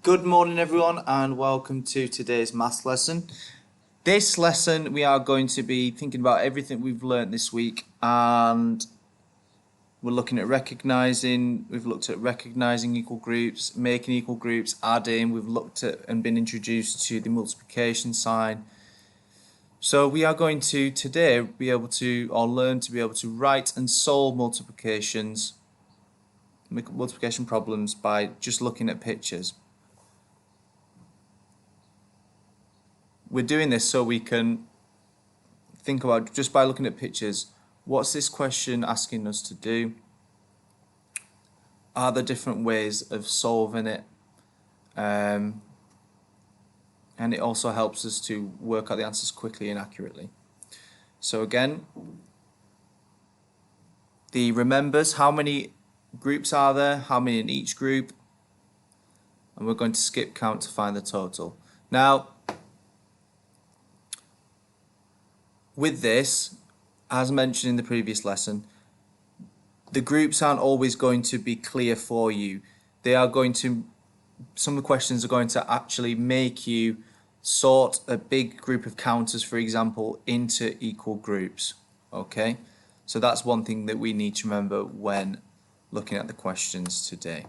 Good morning everyone and welcome to today's maths lesson. This lesson we are going to be thinking about everything we've learnt this week, and we're looking at we've looked at recognizing equal groups, making equal groups, adding, we've looked at and been introduced to the multiplication sign. So we are going to today learn to be able to write and solve multiplication problems by just looking at pictures. We're doing this so we can think about, just by looking at pictures, what's this question asking us to do? Are there different ways of solving it? And it also helps us to work out the answers quickly and accurately. So again, the remembers, how many groups are there, how many in each group, and we're going to skip count to find the total. Now, with this, as mentioned in the previous lesson, the groups aren't always going to be clear for you. Some of the questions are going to actually make you sort a big group of counters, for example, into equal groups. Okay, so that's one thing that we need to remember when looking at the questions today.